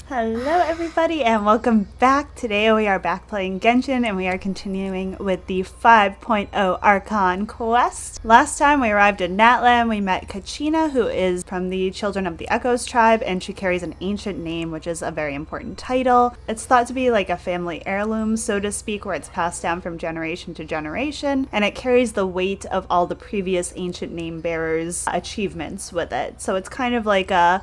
Hello everybody and welcome back. Today we are back playing Genshin and we are continuing with the 5.0 Archon quest. Last time we arrived in Natlan, we met Kachina, who is from the Children of the Echoes tribe, and she carries an ancient name, which is a very important title. It's thought to be like a family heirloom, so to speak, where it's passed down from generation to generation, and it carries the weight of all the previous ancient name bearers' achievements with it. So it's kind of like a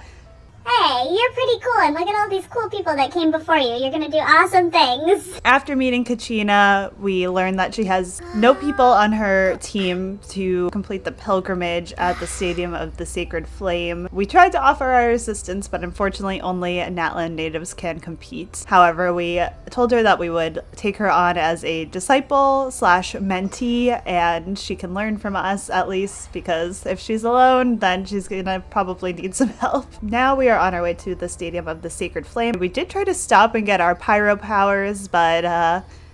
hey, you're pretty cool, and look at all these cool people that came before you. You're gonna do awesome things. After meeting Kachina, we learned that she has no people on her team to complete the pilgrimage at the Stadium of the Sacred Flame. We tried to offer our assistance, but unfortunately only Natlan natives can compete. However, we told her that we would take her on as a disciple slash mentee, and she can learn from us at least, because if she's alone, then she's gonna probably need some help. Now we are on our way to the Stadium of the Sacred Flame. We did try to stop and get our pyro powers, but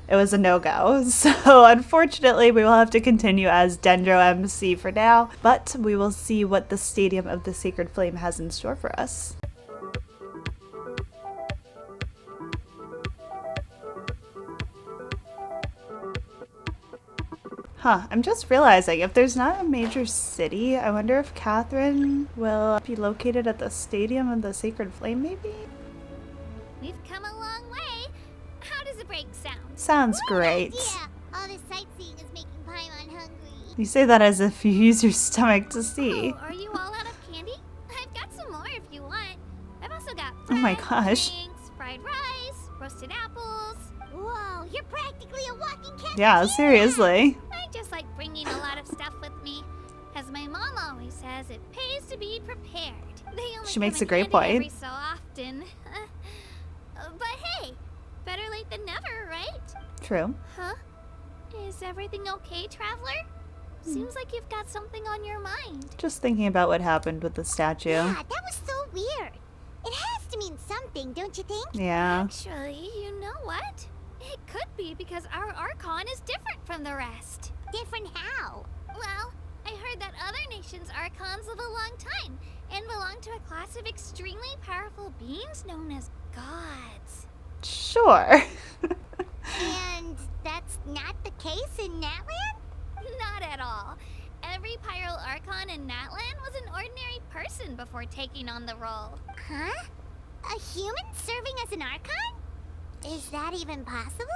it was a no-go. So unfortunately, we will have to continue as Dendro MC for now, but we will see what the Stadium of the Sacred Flame has in store for us. I'm just realizing, if there's not a major city, I wonder if Catherine will be located at the Stadium of the Sacred Flame, maybe? We've come a long way. How does a break sound? Sounds great. Yeah, all this sightseeing is making Paimon hungry. You say that as if you use your stomach to see. Oh, are you all out of candy? I've got some more if you want. I've also got Oh my bread, gosh. drinks, fried rice, roasted apples. Whoa, you're practically a walking cafeteria. Yeah, seriously. I just like bringing a lot of stuff with me. As my mom always says, it pays to be prepared. They only She makes come a great in handy point. every so often. But hey, better late than never, right? True. Huh? Is everything okay, Traveler? Seems like you've got something on your mind. Just thinking about what happened with the statue. Yeah, that was so weird. It has to mean something, don't you think? Yeah. Actually, you know what? It could be because our Archon is different from the rest. Different how? Well, I heard that other nations' Archons live a long time and belong to a class of extremely powerful beings known as gods. Sure. And that's not the case in Natlan? Not at all. Every Pyro Archon in Natlan was an ordinary person before taking on the role. Huh? A human serving as an Archon? Is that even possible?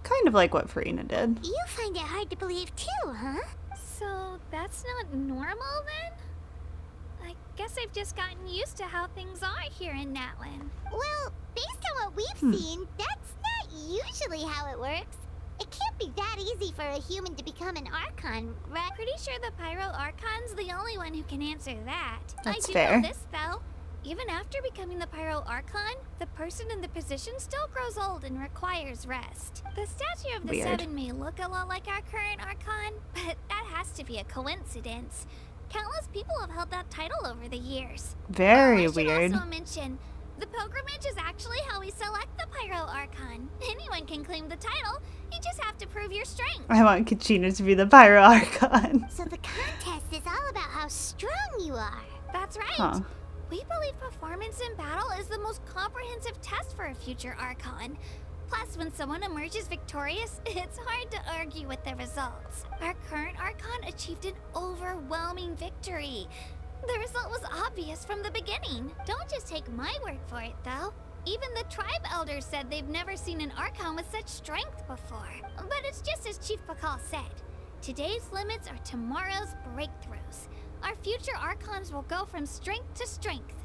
Kind of like what Farina did. You find it hard to believe too, huh? So that's not normal then? I guess I've just gotten used to how things are here in Natlan. Well, based on what we've seen, that's not usually how it works. It can't be that easy for a human to become an Archon, right? Pretty sure the Pyro Archon's the only one who can answer that. That's I do fair. know this though. Even after becoming the Pyro Archon, the person in the position still grows old and requires rest. The statue of the Weird. Seven may look a lot like our current Archon, but that has to be a coincidence. Countless people have held that title over the years. Very I should weird. also mention, the pilgrimage is actually how we select the Pyro Archon. Anyone can claim the title, you just have to prove your strength. I want Kachina to be the Pyro Archon. So the contest is all about how strong you are. That's right. Huh. We believe performance in battle is the most comprehensive test for a future Archon. Plus, when someone emerges victorious, it's hard to argue with the results. Our current Archon achieved an overwhelming victory. The result was obvious from the beginning. Don't just take my word for it, though. Even the tribe elders said they've never seen an Archon with such strength before. But it's just as Chief Pakal said. Today's limits are tomorrow's breakthroughs. Our future Archons will go from strength to strength.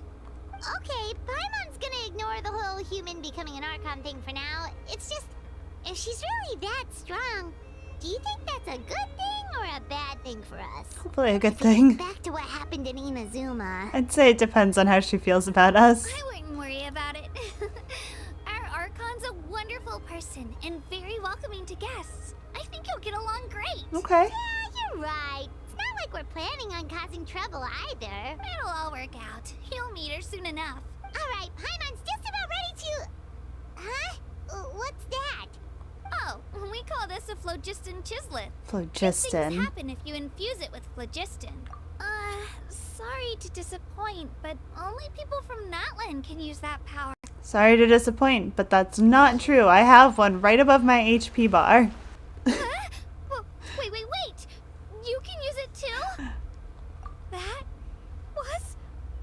Okay, Paimon's gonna ignore the whole human becoming an Archon thing for now. It's just, if she's really that strong, do you think that's a good thing or a bad thing for us? Hopefully a good thing. Back to what happened in Inazuma. I'd say it depends on how she feels about us. I wouldn't worry about it. Our Archon's a wonderful person and very welcoming to guests. I think you'll get along great. Okay. Yeah, you're right. It's not like we're planning on causing trouble either. It'll all work out. You'll meet her soon enough. Alright, Paimon's just about ready to... Huh? What's that? Oh, we call this a phlogiston chislet. Things Phlogiston. happen if you infuse it with phlogiston. Sorry to disappoint, but only people from Natlan can use that power. Sorry to disappoint, but that's not true. I have one right above my HP bar. Huh? Whoa, wait. You can use it too? That was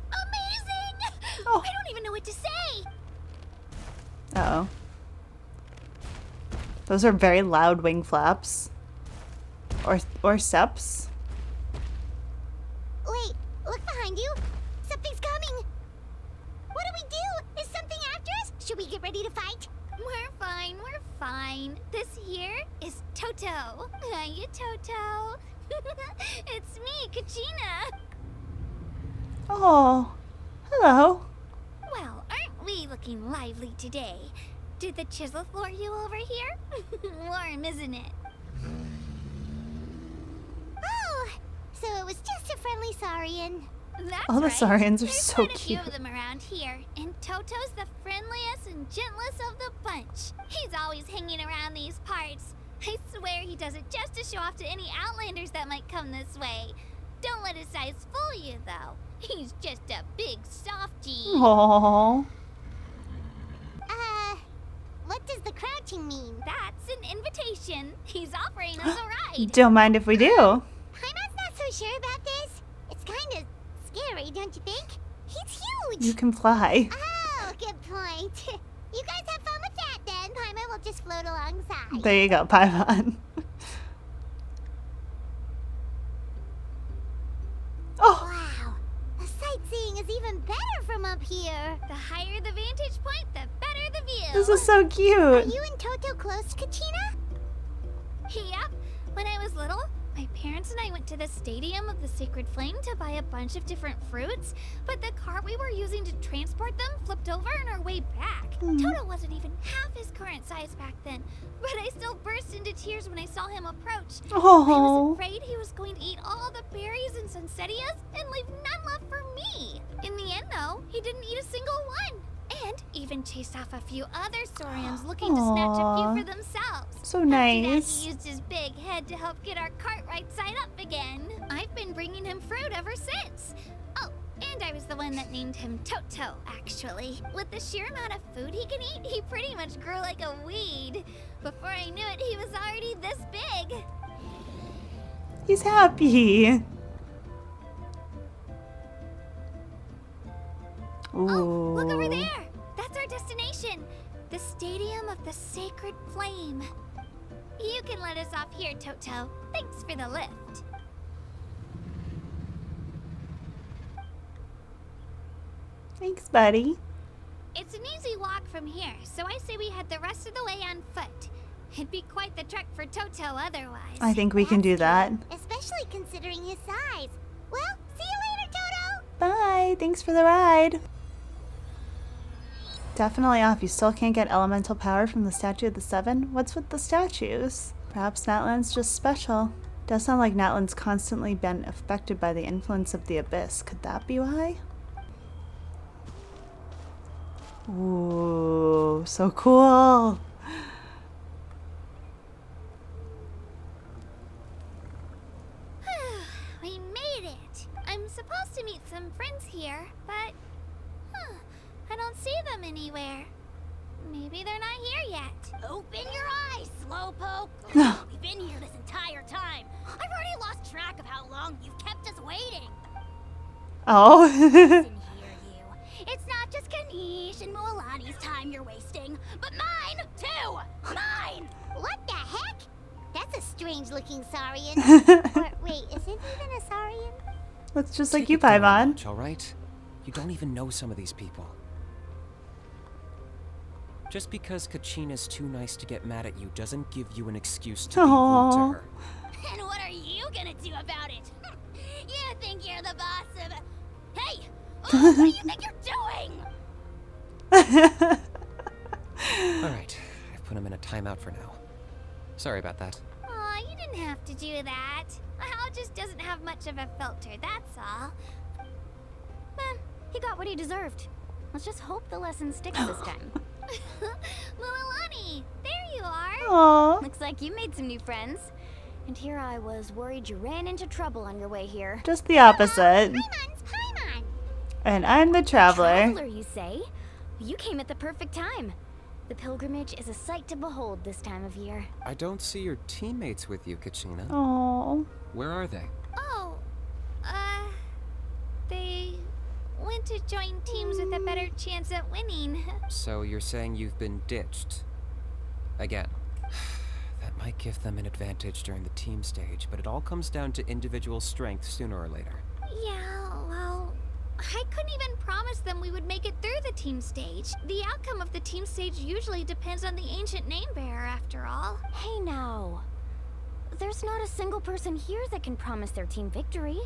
amazing! Oh. I don't even know what to say. Uh-oh. Those are very loud wing flaps. Or steps. Wait, look behind you. Something's coming. What do we do? Is something after us? Should we get ready to fight? We're fine. This here is Toto. Hiya, Toto. It's me, Kachina. Oh. Hello. Well, aren't we looking lively today? Did the chisel floor you over here? Warm, isn't it? Oh, so it was just a friendly Saurian. That's All the right. Saurians are There's so quite a few cute. of them around here, and Toto's the friendliest and gentlest of the bunch. He's always hanging around these parts. I swear he does it just to show off to any outlanders that might come this way. Don't let his size fool you, though. He's just a big softie. Oh. What does the crouching mean? That's an invitation. He's offering us a ride. Don't mind if we do. Paimon's not so sure about this. It's kind of scary, don't you think? He's huge! You can fly. Oh, good point. You guys have fun with that then. Paimon will just float alongside. There you go, Paimon. Oh. Wow. The sightseeing is even better from up here. The higher the vantage point, the better the view. This is so Are cute. you and Toto close, Kachina? Yep. When I was little, my parents and I went to the Stadium of the Sacred Flame to buy a bunch of different fruits, but the cart we were using to transport them flipped over on our way back. Toto wasn't even half his current size back then, but I still burst into tears when I saw him approach. I was Oh. afraid he was going to eat all the berries and sunsettias and leave none left for me. In the end, though, he didn't eat a single one. And even chased off a few other saurians looking to snatch a Aw. few for themselves. So After that, nice. he used his big head to help get our cart right side up again. I've been bringing him fruit ever since. Oh, and I was the one that named him Toto, actually. With the sheer amount of food he can eat, he pretty much grew like a weed. Before I knew it, he was already this big. He's happy. Ooh. Oh, look over there! That's our destination! The Stadium of the Sacred Flame. You can let us off here, Toto. Thanks for the lift. Thanks, buddy. It's an easy walk from here, so I say we head the rest of the way on foot. It'd be quite the trek for Toto otherwise. I think we can do that. Especially considering his size. Well, see you later, Toto! Bye. Thanks for the ride. Definitely off. You still can't get elemental power from the Statue of the Seven? What's with the statues? Perhaps Natlan's just special. Does sound like Natlan's constantly been affected by the influence of the Abyss. Could that be why? Ooh, so cool. We made it. I'm supposed to meet some friends here, but I don't see them anywhere. Maybe they're not here yet. Open your eyes, Slowpoke! We've been here this entire time. I've already lost track of how long you've kept us waiting. Oh. Listen here, you. It's not just Kinich and Mualani's time you're wasting, but mine, too! Mine! What the heck? That's a strange-looking Saurian. Or, wait, is it even a Saurian? Looks just like Take you, it down a Paimon. notch, all right? You don't even know some of these people. Just because Kachina's too nice to get mad at you doesn't give you an excuse to be rude Aw. to her. And what are you gonna do about it? You think you're the boss of... Hey! Oh, what do you think you're doing? All right, I've put him in a timeout for now. Sorry about that. Aw, you didn't have to do that. Hal just doesn't have much of a filter, that's all. He got what he deserved. Let's just hope the lesson sticks this time. Mualani, there you are. Aw. Looks like you made some new friends. And here I was worried you ran into trouble on your way here. Just the opposite. Paimon's Paimon! And I'm the traveler. You say? You came at the perfect time. The pilgrimage is a sight to behold this time of year. I don't see your teammates with you, Kachina. Oh. Where are they? Oh, they went to join teams with a better chance at winning. So you're saying you've been ditched? Again. That might give them an advantage during the team stage, but it all comes down to individual strength sooner or later. Yeah, well, I couldn't even promise them we would make it through the team stage. The outcome of the team stage usually depends on the ancient name bearer, after all. Hey now. There's not a single person here that can promise their team victory.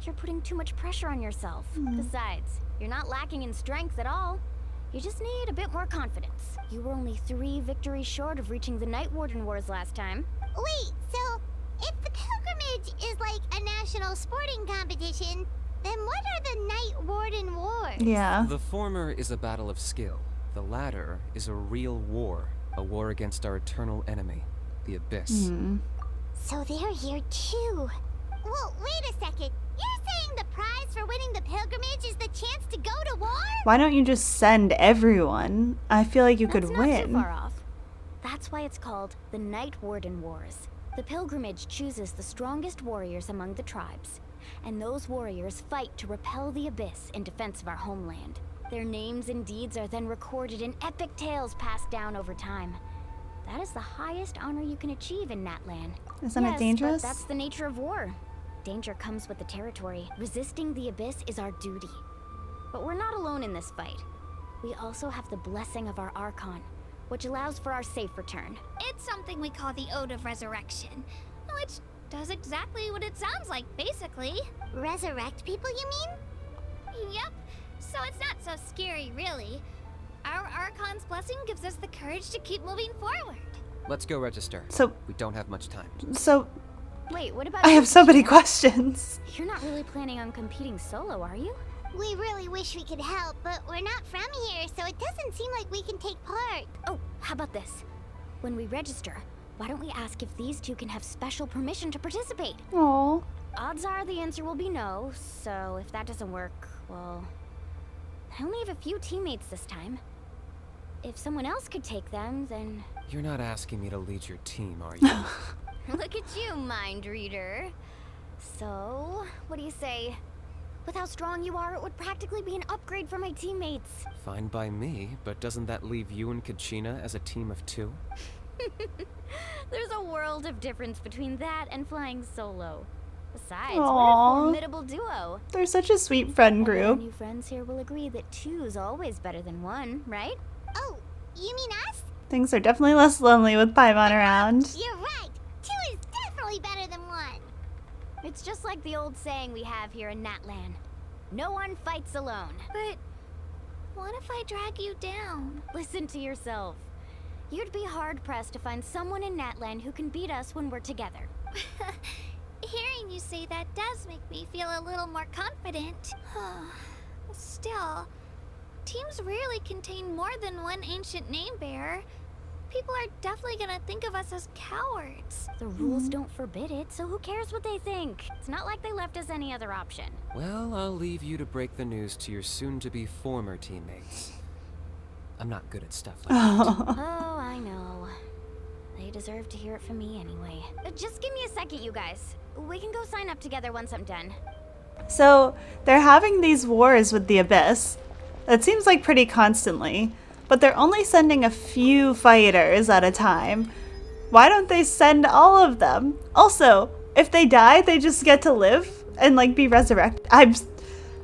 You're putting too much pressure on yourself. Besides, you're not lacking in strength at all. You just need a bit more confidence. You were only 3 victories short of reaching the Night Warden Wars last time. Wait, so if the pilgrimage is like a national sporting competition, then what are the Night Warden Wars? Yeah. The former is a battle of skill. The latter is a real war. A war against our eternal enemy, the Abyss. So they're here too. Well, wait a second. You're saying the prize for winning the pilgrimage is the chance to go to war? Why don't you just send everyone? I feel like you could That's not too win. far off. That's why it's called the Night Warden Wars. The pilgrimage chooses the strongest warriors among the tribes, and those warriors fight to repel the Abyss in defense of our homeland. Their names and deeds are then recorded in epic tales passed down over time. That is the highest honor you can achieve in Natlan. Isn't it dangerous? But that's the nature of war. Danger comes with the territory. Resisting the Abyss is our duty. But we're not alone in this fight. We also have the blessing of our Archon, which allows for our safe return. It's something we call the Ode of Resurrection, which does exactly what it sounds like, basically. Resurrect people, you mean? Yep, so it's not so scary, really. Our Archon's blessing gives us the courage to keep moving forward. Let's go register. So, We don't have much time. Wait, what about I you, have so many Kachina? questions. You're not really planning on competing solo, are you? We really wish we could help, but we're not from here, so it doesn't seem like we can take part. Oh, how about this? When we register, why don't we ask if these two can have special permission to participate? Oh. Odds are the answer will be no, so if that doesn't work, well... I only have a few teammates this time. If someone else could take them, then... You're not asking me to lead your team, are you? Look at you, mind reader. So, what do you say? With how strong you are, it would practically be an upgrade for my teammates. Fine by me, but doesn't that leave you and Kachina as a team of 2? There's a world of difference between that and flying solo. Besides, Aww. what a formidable duo. They're such a sweet friend All our group. new friends here will agree that 2's always better than 1, right? Oh, you mean us? Things are definitely less lonely with Paimon around. You're right. 2 is definitely better than 1. It's just like the old saying we have here in Natlan. No one fights alone. But what if I drag you down? Listen to yourself. You'd be hard-pressed to find someone in Natlan who can beat us when we're together. Hearing you say that does make me feel a little more confident. Still, teams rarely contain more than one ancient name bearer. People are definitely gonna think of us as cowards. The rules don't forbid it, so who cares what they think? It's not like they left us any other option. Well, I'll leave you to break the news to your soon-to-be former teammates. I'm not good at stuff like that. Oh, I know. They deserve to hear it from me anyway. Just give me a second, you guys. We can go sign up together once I'm done. So, they're having these wars with the Abyss. It seems like pretty constantly. But they're only sending a few fighters at a time. Why don't they send all of them? Also, if they die, they just get to live and like be resurrected. I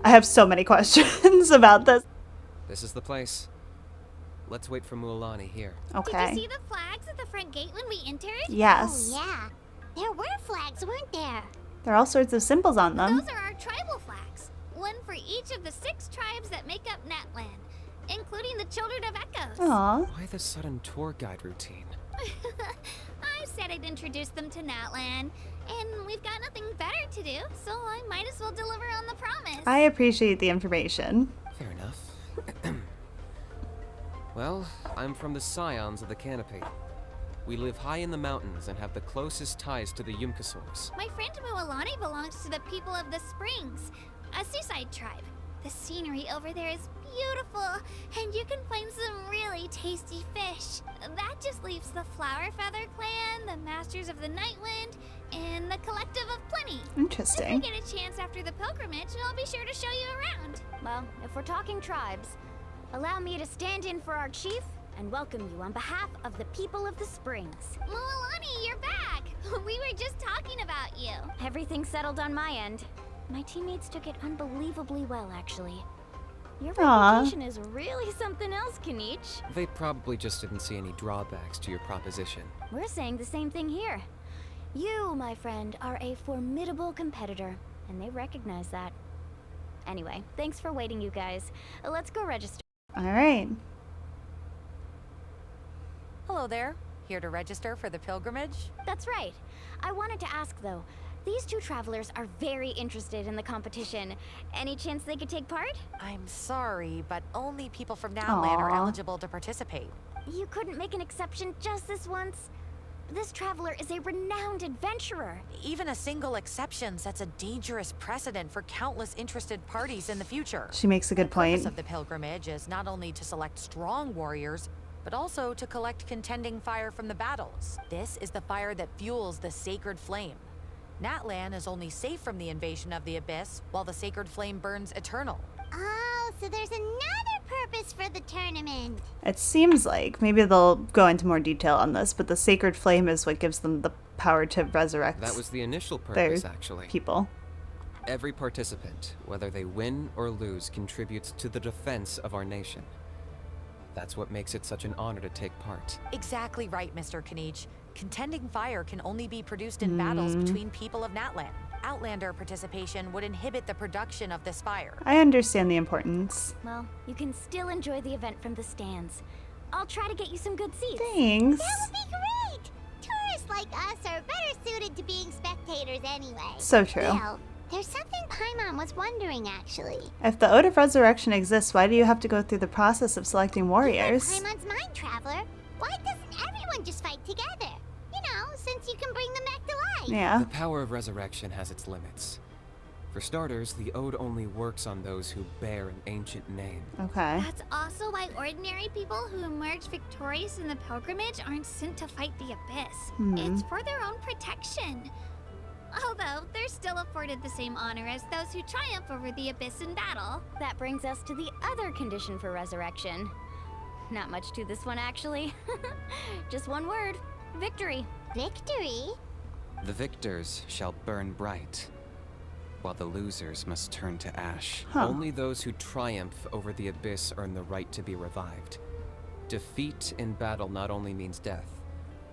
have so many questions about this. This is the place. Let's wait for Mualani here. Okay. Did you see the flags at the front gate when we entered? Yes. Oh, yeah. There were flags, weren't there? There are all sorts of symbols on them. Those are our tribal flags. One for each of the 6 tribes that make up Natlan, including the Children of Echoes. Aw. Why the sudden tour guide routine? I said I'd introduce them to Natlan, and we've got nothing better to do, so I might as well deliver on the promise. I appreciate the information. Fair enough. Well, I'm from the Scions of the Canopy. We live high in the mountains and have the closest ties to the Yumkasaurs. My friend Mualani belongs to the people of the Springs, a seaside tribe. The scenery over there is beautiful, and you can find some really tasty fish. That just leaves the Flower Feather Clan, the Masters of the Nightwind, and the Collective of Plenty. If Interesting. we get a chance after the pilgrimage, I'll be sure to show you around. Well, if we're talking tribes, allow me to stand in for our chief and welcome you on behalf of the people of the Springs. Mualani, you're back! We were just talking about you. Everything's settled on my end. My teammates took it unbelievably well, actually. Your Aw. reputation is really something else, Kinich. They probably just didn't see any drawbacks to your proposition. We're saying the same thing here. You, my friend, are a formidable competitor, and they recognize that. Anyway, thanks for waiting, you guys. Let's go register. All right. Hello there. Here to register for the pilgrimage? That's right. I wanted to ask, though. These two travelers are very interested in the competition. Any chance they could take part? I'm sorry, but only people from Natland are Aw. eligible to participate. You couldn't make an exception just this once? This traveler is a renowned adventurer. Even a single exception sets a dangerous precedent for countless interested parties in the future. She makes a good The purpose point. of the pilgrimage is not only to select strong warriors, but also to collect contending fire from the battles. This is the fire that fuels the sacred flame. Natlan is only safe from the invasion of the Abyss, while the sacred flame burns eternal. Oh, so there's another purpose for the tournament. It seems like maybe they'll go into more detail on this, but the sacred flame is what gives them the power to resurrect That was the initial their purpose, actually. people. Every participant, whether they win or lose, contributes to the defense of our nation. That's what makes it such an honor to take part. Exactly right, Mr. Kinich. Contending fire can only be produced in battles between people of Natlan. Outlander participation would inhibit the production of this fire. I understand the importance. Well, you can still enjoy the event from the stands. I'll try to get you some good seats. Thanks. That would be great. Tourists like us are better suited to being spectators anyway. So true. Well, there's something Paimon was wondering, actually. If the Ode of Resurrection exists, why do you have to go through the process of selecting warriors? Paimon's mind traveler. Why doesn't everyone just fight together? You know, since you can bring them back to life. Yeah. The power of resurrection has its limits. For starters, the Ode only works on those who bear an ancient name. Okay. That's also why ordinary people who emerge victorious in the pilgrimage aren't sent to fight the Abyss. It's for their own protection. Although, they're still afforded the same honor as those who triumph over the Abyss in battle. That brings us to the other condition for resurrection. Not much to this one, actually. Just one word. Victory. Victory? The victors shall burn bright, while the losers must turn to ash. Huh. Only those who triumph over the Abyss earn the right to be revived. Defeat in battle not only means death,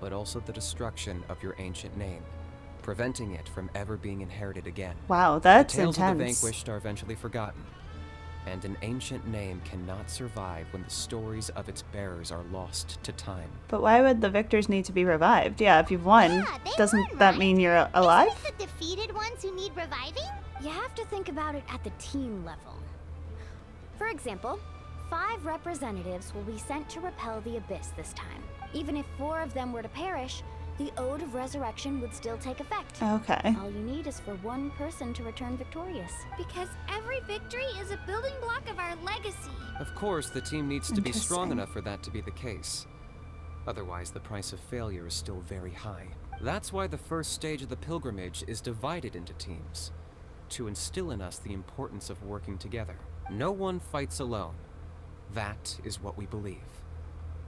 but also the destruction of your ancient name, preventing it from ever being inherited again. Wow, that's The tales of the intense. vanquished are eventually forgotten, and an ancient name cannot survive when the stories of its bearers are lost to time. But why would the victors need to be revived? Yeah, if you've won, Yeah, they doesn't won, that right? mean you're alive? Isn't it the defeated ones who need reviving? You have to think about it at the team level. For example, 5 representatives will be sent to repel the Abyss this time. Even if 4 of them were to perish, the Ode of Resurrection would still take effect. Okay. All you need is for one person to return victorious. Because every victory is a building block of our legacy. Of course, the team needs to be strong Interesting. enough for that to be the case. Otherwise, the price of failure is still very high. That's why the first stage of the pilgrimage is divided into teams, to instill in us the importance of working together. No one fights alone. That is what we believe.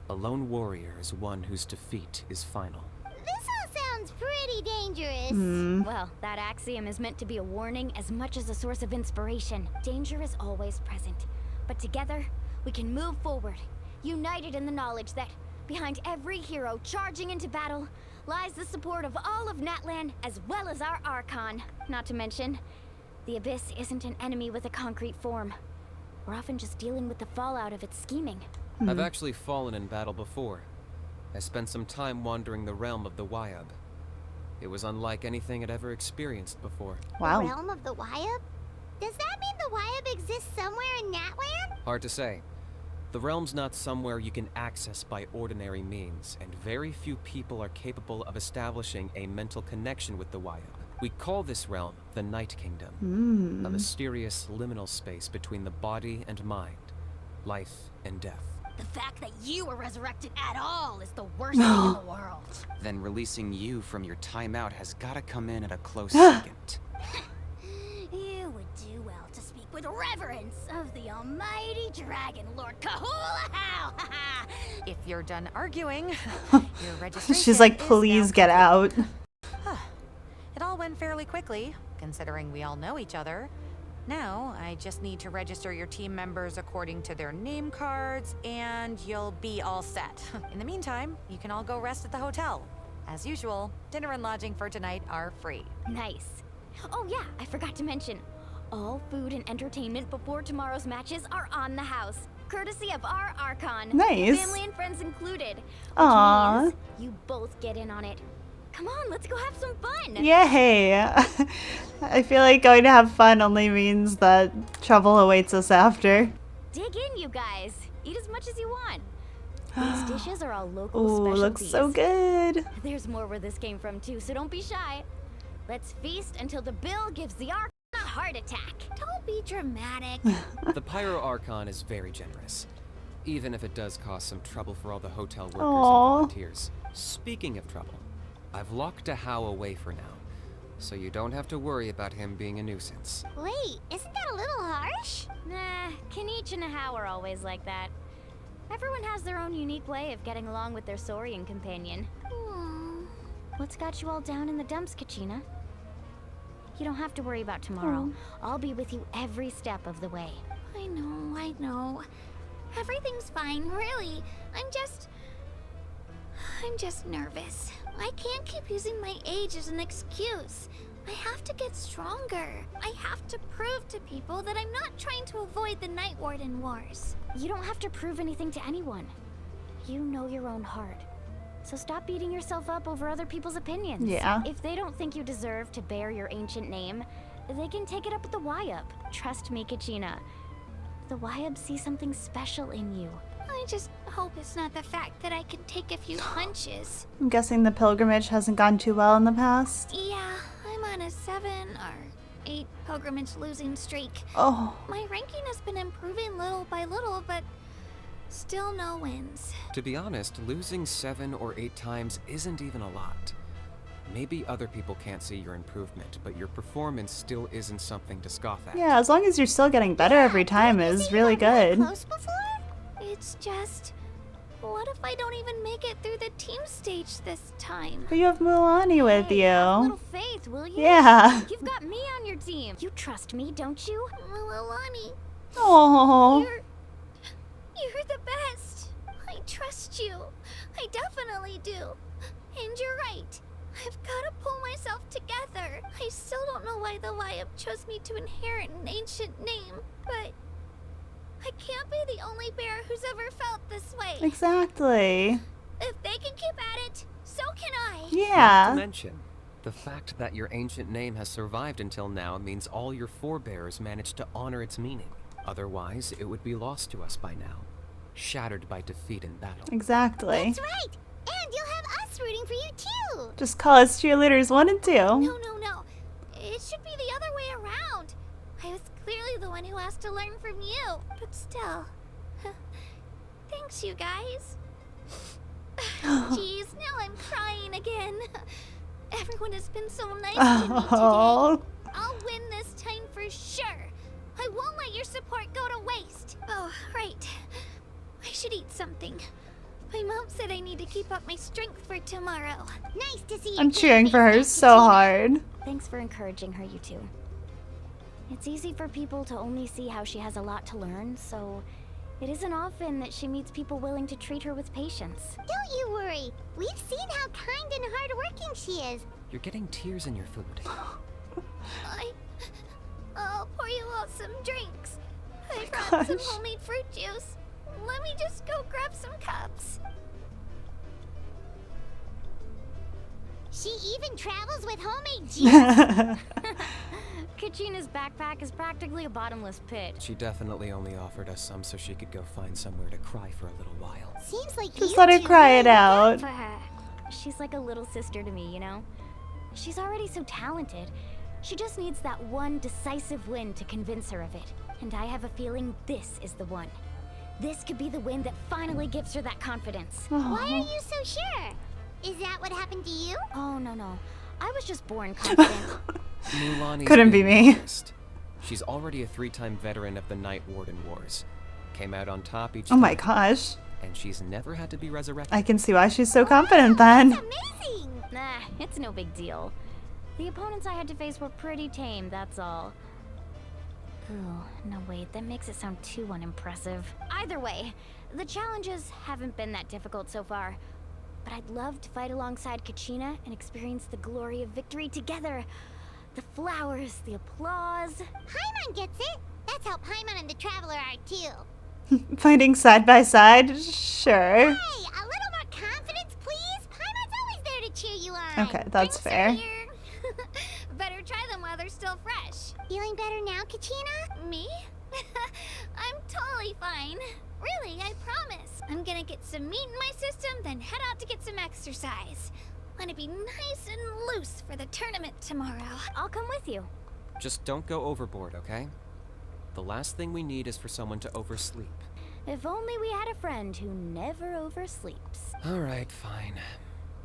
A lone warrior is one whose defeat is final. This all sounds pretty dangerous. Well, that axiom is meant to be a warning as much as a source of inspiration. Danger is always present, but together, we can move forward, united in the knowledge that behind every hero charging into battle lies the support of all of Natlan as well as our Archon. Not to mention, the Abyss isn't an enemy with a concrete form. We're often just dealing with the fallout of its scheming. I've actually fallen in battle before. I spent some time wandering the realm of the Wyab. It was unlike anything I'd ever experienced before. Wow. The realm of the Wyab? Does that mean the Wyab exists somewhere in Natland? Hard to say. The realm's not somewhere you can access by ordinary means, and very few people are capable of establishing a mental connection with the Wyab. We call this realm the Night Kingdom, a mysterious liminal space between the body and mind, life and death. The fact that you were resurrected at all is the worst thing in the world. Then releasing you from your timeout has gotta come in at a close second. You would do well to speak with reverence of the almighty Dragon Lord Kahula-How! If you're done arguing, your registration She's like, is please now get out. It all went fairly quickly, considering we all know each other. Now, I just need to register your team members according to their name cards, and you'll be all set. In the meantime, you can all go rest at the hotel. As usual, dinner and lodging for tonight are free. Nice. Oh yeah, I forgot to mention. All food and entertainment before tomorrow's matches are on the house, courtesy of our Archon. Nice. Family and friends included. Which Aww. means you both get in on it. Come on, let's go have some fun. Yay! I feel like going to have fun only means that trouble awaits us after. Dig in, you guys. Eat as much as you want. These dishes are all local Ooh, specialties. looks so good. There's more where this came from too, so don't be shy. Let's feast until the bill gives the Archon a heart attack. Don't be dramatic. The Pyro Archon is very generous, even if it does cause some trouble for all the hotel workers Aw. and volunteers. Speaking of trouble, I've locked a How away for now, so you don't have to worry about him being a nuisance. Wait, isn't that a little harsh? Nah, Kinich and How are always like that. Everyone has their own unique way of getting along with their Saurian companion. What's got you all down in the dumps, Kachina? You don't have to worry about tomorrow. I'll be with you every step of the way. I know. Everything's fine, really. I'm just nervous. I can't keep using my age as an excuse. I have to get stronger. I have to prove to people that I'm not trying to avoid the Night Warden Wars. You don't have to prove anything to anyone. You know your own heart. So stop beating yourself up over other people's opinions. Yeah. If they don't think you deserve to bear your ancient name, they can take it up with the Wyup. Trust me, Kachina. The Wyup see something special in you. I just hope it's not the fact that I can take a few punches. I'm guessing the pilgrimage hasn't gone too well in the past. Yeah, I'm on a 7 or 8 pilgrimage losing streak. Oh. My ranking has been improving little by little, but still no wins. To be honest, losing 7 or 8 times isn't even a lot. Maybe other people can't see your improvement, but your performance still isn't something to scoff at. Yeah, as long as you're still getting better every time is really good. Close before? It's just, what if I don't even make it through the team stage this time? But you have Mualani with Hey, have a you. little faith, will you? Yeah. You've got me on your team. You trust me, don't you? Mualani, Oh. you're the best. I trust you. I definitely do. And you're right. I've got to pull myself together. I still don't know why the Wyup chose me to inherit an ancient name, but I can't be the only bear who's ever felt this way. Exactly. If they can keep at it, so can I. Not to Yeah. mention, the fact that your ancient name has survived until now means all your forebears managed to honor its meaning. Otherwise, it would be lost to us by now, shattered by defeat in battle. Exactly. That's right! And you'll have us rooting for you too! Just call us cheerleaders 1 and 2. No. It should be the other way around. I was clearly the one who asked to learn from you, but still. Thanks, you guys. Jeez, now I'm crying again. Everyone has been so nice to me today. Oh. I'll win this time for sure. I won't let your support go to waste. Oh, right. I should eat something. My mom said I need to keep up my strength for tomorrow. Nice to see you. I'm cheering for her so hard. Thanks for encouraging her, you two. It's easy for people to only see how she has a lot to learn, so it isn't often that she meets people willing to treat her with patience. Don't you worry. We've seen how kind and hardworking she is. You're getting tears in your food. I'll pour you all some drinks. I brought gosh. some homemade fruit juice. Let me just go grab some cups. She even travels with homemade juice. Kachina's backpack is practically a bottomless pit. She definitely only offered us some so she could go find somewhere to cry for a little while. Seems like Just you let her two cry really it look out. For her. She's like a little sister to me, you know? She's already so talented. She just needs that one decisive win to convince her of it. And I have a feeling this is the one. This could be the win that finally gives her that confidence. Why are you so sure? Is that what happened to you? Oh, no. I was just born confident. Mualani's Couldn't be being me. honest. She's already a 3-time veteran of the Night Warden Wars. Came out on top each Oh my time, gosh. and she's never had to be resurrected. I can see why she's so confident then. Amazing! Nah, it's no big deal. The opponents I had to face were pretty tame, that's all. Ooh, no wait, that makes it sound too unimpressive. Either way, the challenges haven't been that difficult so far. But I'd love to fight alongside Kachina and experience the glory of victory together. The flowers, the applause. Paimon gets it. That's how Paimon and the Traveler are too. Fighting side by side? Sure. Hey, a little more confidence, please. Paimon's always there to cheer you on. Okay, that's Drinks are fair. here. Better try them while they're still fresh. Feeling better now, Kachina? Me? I'm totally fine. Really, I promise. I'm gonna get some meat in my system, then head out to get some exercise. Wanna be nice and loose for the tournament tomorrow. I'll come with you. Just don't go overboard, okay? The last thing we need is for someone to oversleep. If only we had a friend who never oversleeps. Alright, fine.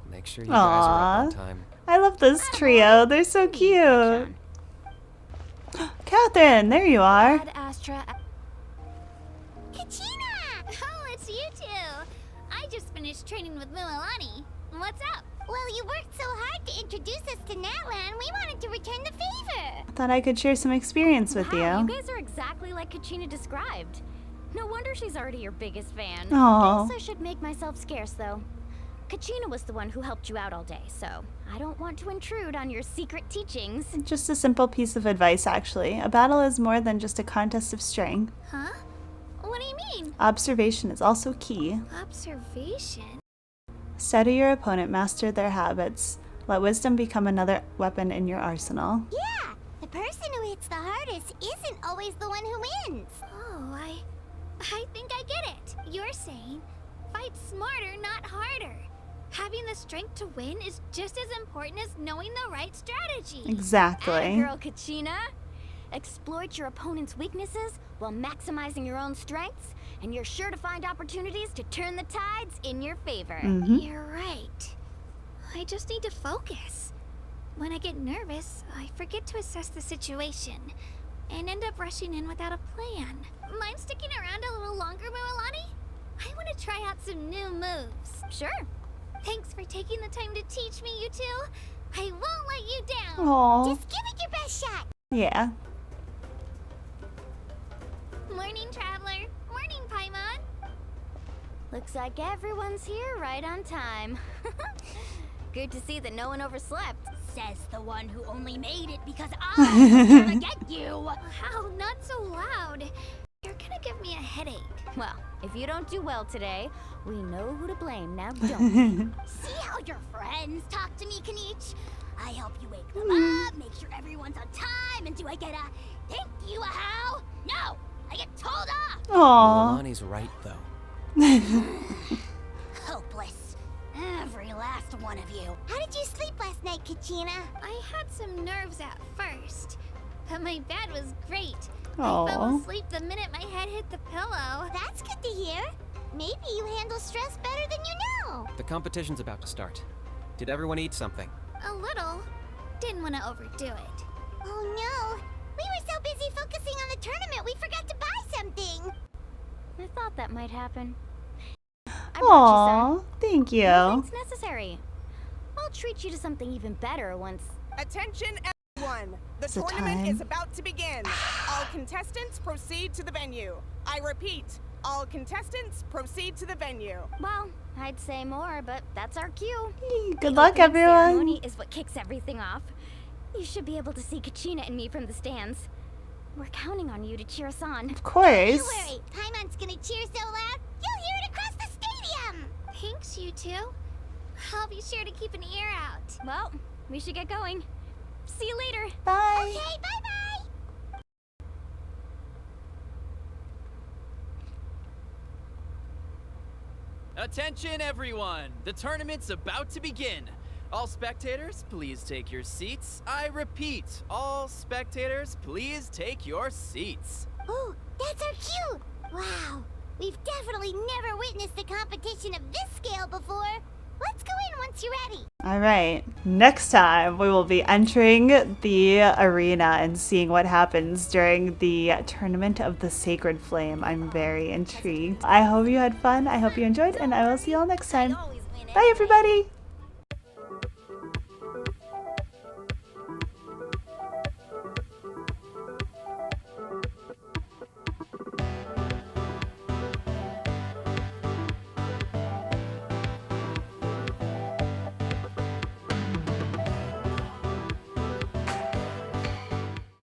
Make sure you guys are up on Aww. time. I love this trio. They're so cute. Catherine, there you are. Ad Astra. Kachina! Oh, it's you two. I just finished training with Mualani. What's up? Well, you worked so hard to introduce us to Natlan, we wanted to return the favor. Thought I could share some experience with Wow, you. you guys are exactly like Kachina described. No wonder she's already your biggest fan. Aw. Guess I should make myself scarce, though. Kachina was the one who helped you out all day, so I don't want to intrude on your secret teachings. Just a simple piece of advice, actually. A battle is more than just a contest of strength. Huh? What do you mean? Observation is also key. Observation? Study your opponent, master their habits. Let wisdom become another weapon in your arsenal. Yeah, the person who hits the hardest isn't always the one who wins. Oh, I think I get it. You're saying fight smarter, not harder. Having the strength to win is just as important as knowing the right strategy. Exactly. Girl Kachina. Exploit your opponent's weaknesses while maximizing your own strengths, and you're sure to find opportunities to turn the tides in your favor. You're right. I just need to focus. When I get nervous, I forget to assess the situation and end up rushing in without a plan. Mind sticking around a little longer, Mualani? I want to try out some new moves. Sure. Thanks for taking the time to teach me, you two. I won't let you down. Aww. Just give it your best shot. Yeah. Morning, Traveler. Morning, Paimon. Looks like everyone's here right on time. Good to see that no one overslept. Says the one who only made it because I was gonna get you. Wow, not so loud. You're gonna give me a headache. Well, if you don't do well today, we know who to blame, now don't we? See how your friends talk to me, Kinich? I help you wake them up, make sure everyone's on time, and do I get a thank you a how? No, I get told off. Aww. Mualani's right, though. Hopeless. Every last one of you. How did you sleep last night, Kachina? I had some nerves at first, but my bed was great. I Aw. fell asleep the minute my head hit the pillow. That's good to hear. Maybe you handle stress better than you know. The competition's about to start. Did everyone eat something? A little. Didn't want to overdo it. Oh no. We were so busy focusing on the tournament, we forgot to buy something. I thought that might happen. I brought you Aww. Thank you. some. Thanks necessary. I'll treat you to something even better once. Attention everyone! The It's a tournament time. is about to begin. All contestants proceed to the venue. I repeat, all contestants proceed to the venue. Well, I'd say more, but that's our cue. Good The luck, opening everyone. ceremony is what kicks everything off. You should be able to see Kachina and me from the stands. We're counting on you to cheer us on. Of Don't course. worry, Paimon's gonna cheer so loud, you'll hear it across the stadium. Thanks, you two. I'll be sure to keep an ear out. Well, we should get going. See you later. Bye. Okay, bye-bye. Attention everyone! The tournament's about to begin. All spectators, please take your seats. I repeat, all spectators, please take your seats. Oh, that's our cue. Wow, We've definitely never witnessed a competition of this scale before. Let's go in once you're ready. All right. Next time, we will be entering the arena and seeing what happens during the Tournament of the Sacred Flame. I'm very intrigued. I hope you had fun. I hope you enjoyed, and I will see you all next time. Bye, everybody.